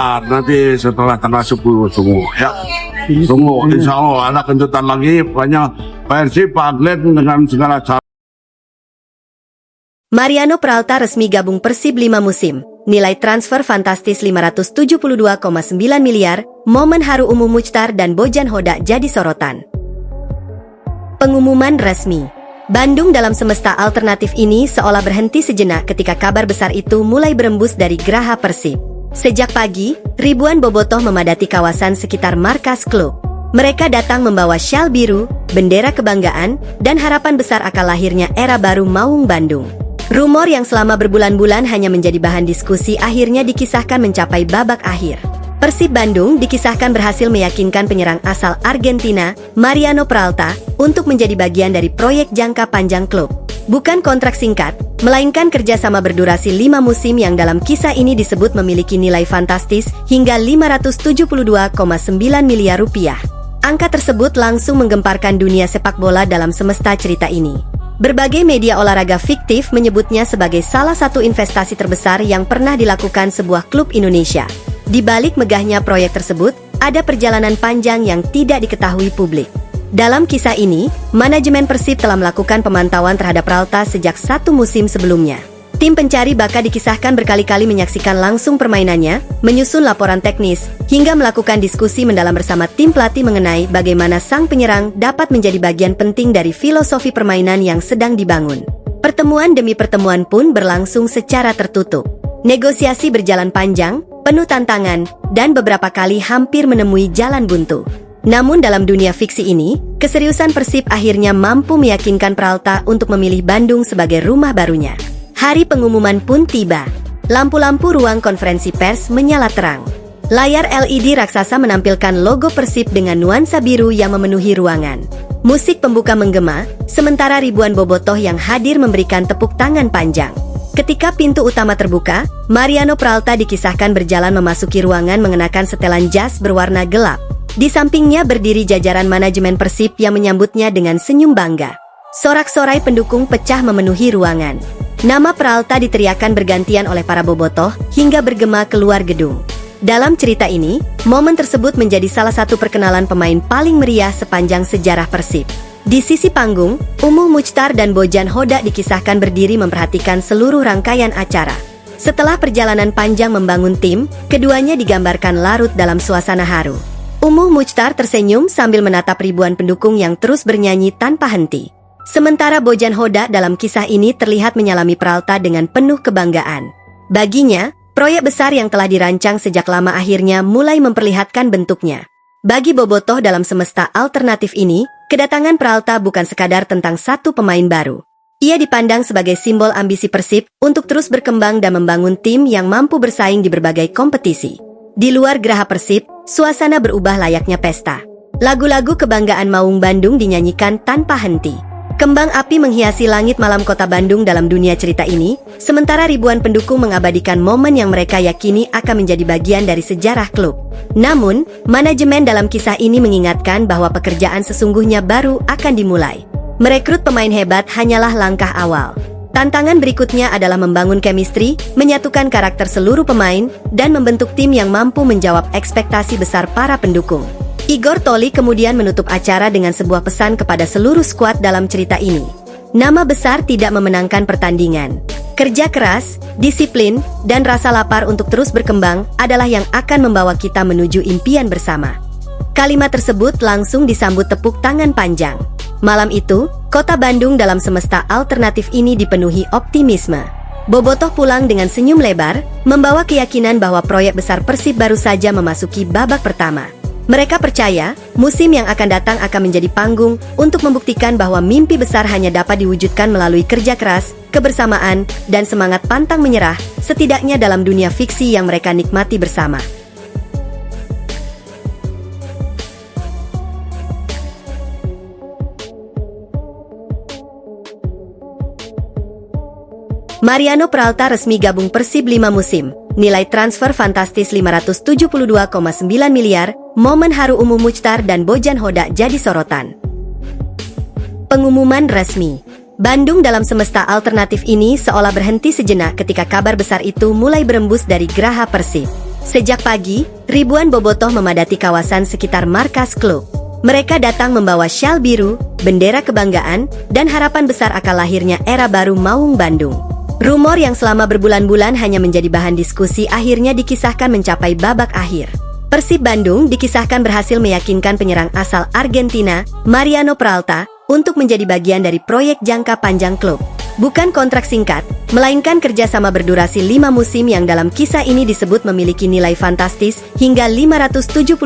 Nanti setelah tanggal 10 tunggu ya. Tunggu, insya Allah ada kejutan lagi. Pokoknya Persib atlet dengan segala cara. Mariano Peralta resmi gabung Persib 5 musim. Nilai transfer fantastis 572,9 miliar, momen haru Umuh Muchtar dan Bojan Hoda jadi sorotan. Pengumuman resmi. Bandung dalam semesta alternatif ini seolah berhenti sejenak ketika kabar besar itu mulai berembus dari Geraha Persib. Sejak pagi, ribuan bobotoh memadati kawasan sekitar markas klub. Mereka datang membawa syal biru, bendera kebanggaan, dan harapan besar akan lahirnya era baru Maung Bandung. Rumor yang selama berbulan-bulan hanya menjadi bahan diskusi akhirnya dikisahkan mencapai babak akhir. Persib Bandung dikisahkan berhasil meyakinkan penyerang asal Argentina, Mariano Peralta, untuk menjadi bagian dari proyek jangka panjang klub. Bukan kontrak singkat, melainkan kerjasama berdurasi 5 musim yang dalam kisah ini disebut memiliki nilai fantastis hingga 572,9 miliar rupiah. Angka tersebut langsung menggemparkan dunia sepak bola dalam semesta cerita ini. Berbagai media olahraga fiktif menyebutnya sebagai salah satu investasi terbesar yang pernah dilakukan sebuah klub Indonesia. Di balik megahnya proyek tersebut, ada perjalanan panjang yang tidak diketahui publik. Dalam kisah ini, manajemen Persib telah melakukan pemantauan terhadap Peralta sejak 1 musim sebelumnya. Tim pencari bakat dikisahkan berkali-kali menyaksikan langsung permainannya, menyusun laporan teknis, hingga melakukan diskusi mendalam bersama tim pelatih mengenai bagaimana sang penyerang dapat menjadi bagian penting dari filosofi permainan yang sedang dibangun. Pertemuan demi pertemuan pun berlangsung secara tertutup. Negosiasi berjalan panjang, penuh tantangan, dan beberapa kali hampir menemui jalan buntu. Namun dalam dunia fiksi ini, keseriusan Persib akhirnya mampu meyakinkan Peralta untuk memilih Bandung sebagai rumah barunya. Hari pengumuman pun tiba. Lampu-lampu ruang konferensi pers menyala terang. Layar LED raksasa menampilkan logo Persib dengan nuansa biru yang memenuhi ruangan. Musik pembuka menggema, sementara ribuan bobotoh yang hadir memberikan tepuk tangan panjang. Ketika pintu utama terbuka, Mariano Peralta dikisahkan berjalan memasuki ruangan mengenakan setelan jas berwarna gelap. Di sampingnya berdiri jajaran manajemen Persib yang menyambutnya dengan senyum bangga. Sorak-sorai pendukung pecah memenuhi ruangan. Nama Peralta diteriakkan bergantian oleh para bobotoh hingga bergema keluar gedung. Dalam cerita ini, momen tersebut menjadi salah satu perkenalan pemain paling meriah sepanjang sejarah Persib. Di sisi panggung, Umuh Muchtar dan Bojan Hoda dikisahkan berdiri memperhatikan seluruh rangkaian acara. Setelah perjalanan panjang membangun tim, keduanya digambarkan larut dalam suasana haru. Umuh Muchtar tersenyum sambil menatap ribuan pendukung yang terus bernyanyi tanpa henti. Sementara Bojan Hoda dalam kisah ini terlihat menyalami Peralta dengan penuh kebanggaan. Baginya, proyek besar yang telah dirancang sejak lama akhirnya mulai memperlihatkan bentuknya. Bagi bobotoh dalam semesta alternatif ini, kedatangan Peralta bukan sekadar tentang satu pemain baru. Ia dipandang sebagai simbol ambisi Persib untuk terus berkembang dan membangun tim yang mampu bersaing di berbagai kompetisi. Di luar Geraha Persib, suasana berubah layaknya pesta. Lagu-lagu kebanggaan Maung Bandung dinyanyikan tanpa henti. Kembang api menghiasi langit malam kota Bandung dalam dunia cerita ini, sementara ribuan pendukung mengabadikan momen yang mereka yakini akan menjadi bagian dari sejarah klub. Namun, manajemen dalam kisah ini mengingatkan bahwa pekerjaan sesungguhnya baru akan dimulai. Merekrut pemain hebat hanyalah langkah awal. Tantangan berikutnya adalah membangun chemistry, menyatukan karakter seluruh pemain, dan membentuk tim yang mampu menjawab ekspektasi besar para pendukung. Igor Toli kemudian menutup acara dengan sebuah pesan kepada seluruh skuad dalam cerita ini. Nama besar tidak memenangkan pertandingan. Kerja keras, disiplin, dan rasa lapar untuk terus berkembang adalah yang akan membawa kita menuju impian bersama. Kalimat tersebut langsung disambut tepuk tangan panjang. Malam itu, kota Bandung dalam semesta alternatif ini dipenuhi optimisme. Bobotoh pulang dengan senyum lebar, membawa keyakinan bahwa proyek besar Persib baru saja memasuki babak pertama. Mereka percaya, musim yang akan datang akan menjadi panggung untuk membuktikan bahwa mimpi besar hanya dapat diwujudkan melalui kerja keras, kebersamaan, dan semangat pantang menyerah, setidaknya dalam dunia fiksi yang mereka nikmati bersama. Mariano Peralta resmi gabung Persib 5 musim. Nilai transfer fantastis 572,9 miliar, momen haru Umuh Muchtar dan Bojan Hoda jadi sorotan. Pengumuman resmi. Bandung dalam semesta alternatif ini seolah berhenti sejenak ketika kabar besar itu mulai berembus dari Geraha Persib. Sejak pagi, ribuan bobotoh memadati kawasan sekitar markas klub. Mereka datang membawa syal biru, bendera kebanggaan, dan harapan besar akal lahirnya era baru Maung Bandung. Rumor yang selama berbulan-bulan hanya menjadi bahan diskusi akhirnya dikisahkan mencapai babak akhir. Persib Bandung dikisahkan berhasil meyakinkan penyerang asal Argentina, Mariano Peralta, untuk menjadi bagian dari proyek jangka panjang klub. Bukan kontrak singkat, melainkan kerjasama berdurasi 5 musim yang dalam kisah ini disebut memiliki nilai fantastis hingga 572,9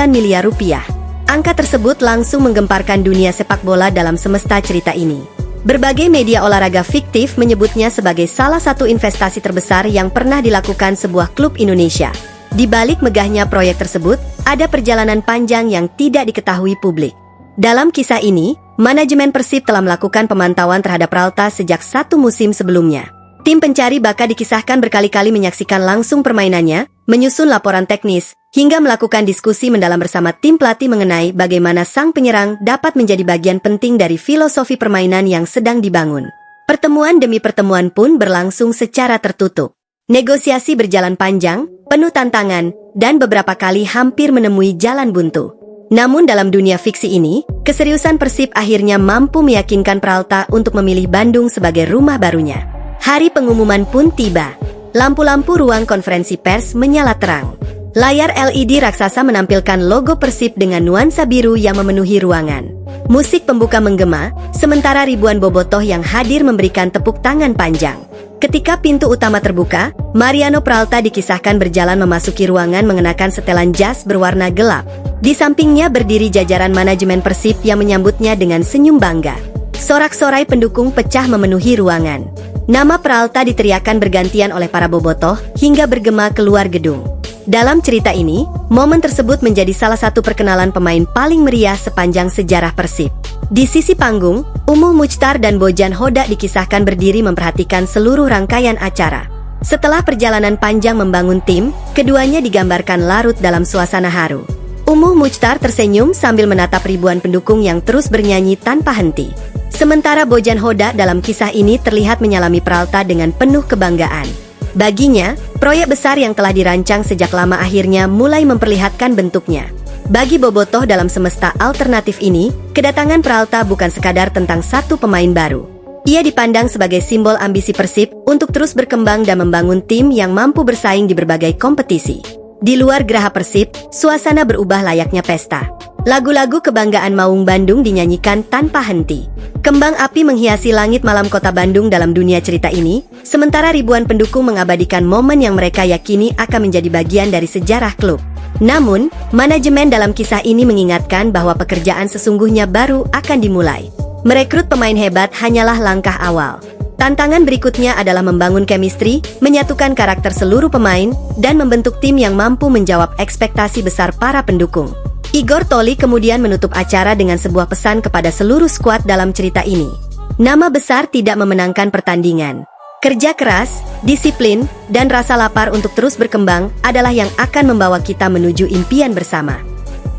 miliar rupiah. Angka tersebut langsung menggemparkan dunia sepak bola dalam semesta cerita ini. Berbagai media olahraga fiktif menyebutnya sebagai salah satu investasi terbesar yang pernah dilakukan sebuah klub Indonesia. Di balik megahnya proyek tersebut, ada perjalanan panjang yang tidak diketahui publik. Dalam kisah ini, manajemen Persib telah melakukan pemantauan terhadap Peralta sejak 1 musim sebelumnya. Tim pencari bakat dikisahkan berkali-kali menyaksikan langsung permainannya, menyusun laporan teknis, hingga melakukan diskusi mendalam bersama tim pelatih mengenai bagaimana sang penyerang dapat menjadi bagian penting dari filosofi permainan yang sedang dibangun. Pertemuan demi pertemuan pun berlangsung secara tertutup. Negosiasi berjalan panjang, penuh tantangan, dan beberapa kali hampir menemui jalan buntu. Namun dalam dunia fiksi ini, keseriusan Persib akhirnya mampu meyakinkan Peralta untuk memilih Bandung sebagai rumah barunya. Hari pengumuman pun tiba. Lampu-lampu ruang konferensi pers menyala terang. Layar LED raksasa menampilkan logo Persib dengan nuansa biru yang memenuhi ruangan. Musik pembuka menggema, sementara ribuan bobotoh yang hadir memberikan tepuk tangan panjang. Ketika pintu utama terbuka, Mariano Peralta dikisahkan berjalan memasuki ruangan mengenakan setelan jas berwarna gelap. Di sampingnya berdiri jajaran manajemen Persib yang menyambutnya dengan senyum bangga. Sorak-sorai pendukung pecah memenuhi ruangan. Nama Peralta diteriakkan bergantian oleh para bobotoh hingga bergema keluar gedung. Dalam cerita ini, momen tersebut menjadi salah satu perkenalan pemain paling meriah sepanjang sejarah Persib. Di sisi panggung, Umuh Muchtar dan Bojan Hodak dikisahkan berdiri memperhatikan seluruh rangkaian acara. Setelah perjalanan panjang membangun tim, keduanya digambarkan larut dalam suasana haru. Umuh Muchtar tersenyum sambil menatap ribuan pendukung yang terus bernyanyi tanpa henti. Sementara Bojan Hodak dalam kisah ini terlihat menyalami Peralta dengan penuh kebanggaan. Baginya, proyek besar yang telah dirancang sejak lama akhirnya mulai memperlihatkan bentuknya. Bagi bobotoh dalam semesta alternatif ini, kedatangan Peralta bukan sekadar tentang satu pemain baru. Ia dipandang sebagai simbol ambisi Persib untuk terus berkembang dan membangun tim yang mampu bersaing di berbagai kompetisi. Di luar geraha Persib, suasana berubah layaknya pesta. Lagu-lagu kebanggaan Maung Bandung dinyanyikan tanpa henti. Kembang api menghiasi langit malam kota Bandung dalam dunia cerita ini, sementara ribuan pendukung mengabadikan momen yang mereka yakini akan menjadi bagian dari sejarah klub. Namun, manajemen dalam kisah ini mengingatkan bahwa pekerjaan sesungguhnya baru akan dimulai. Merekrut pemain hebat hanyalah langkah awal. Tantangan berikutnya adalah membangun chemistry, menyatukan karakter seluruh pemain, dan membentuk tim yang mampu menjawab ekspektasi besar para pendukung. Igor Toli kemudian menutup acara dengan sebuah pesan kepada seluruh skuad dalam cerita ini. Nama besar tidak memenangkan pertandingan. Kerja keras, disiplin, dan rasa lapar untuk terus berkembang adalah yang akan membawa kita menuju impian bersama.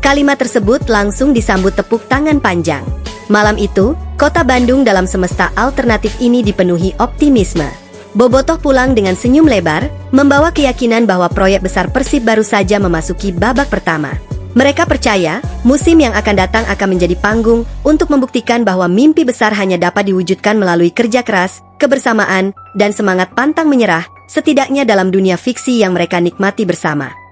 Kalimat tersebut langsung disambut tepuk tangan panjang. Malam itu, kota Bandung dalam semesta alternatif ini dipenuhi optimisme. Bobotoh pulang dengan senyum lebar, membawa keyakinan bahwa proyek besar Persib baru saja memasuki babak pertama. Mereka percaya, musim yang akan datang akan menjadi panggung untuk membuktikan bahwa mimpi besar hanya dapat diwujudkan melalui kerja keras, kebersamaan, dan semangat pantang menyerah, setidaknya dalam dunia fiksi yang mereka nikmati bersama.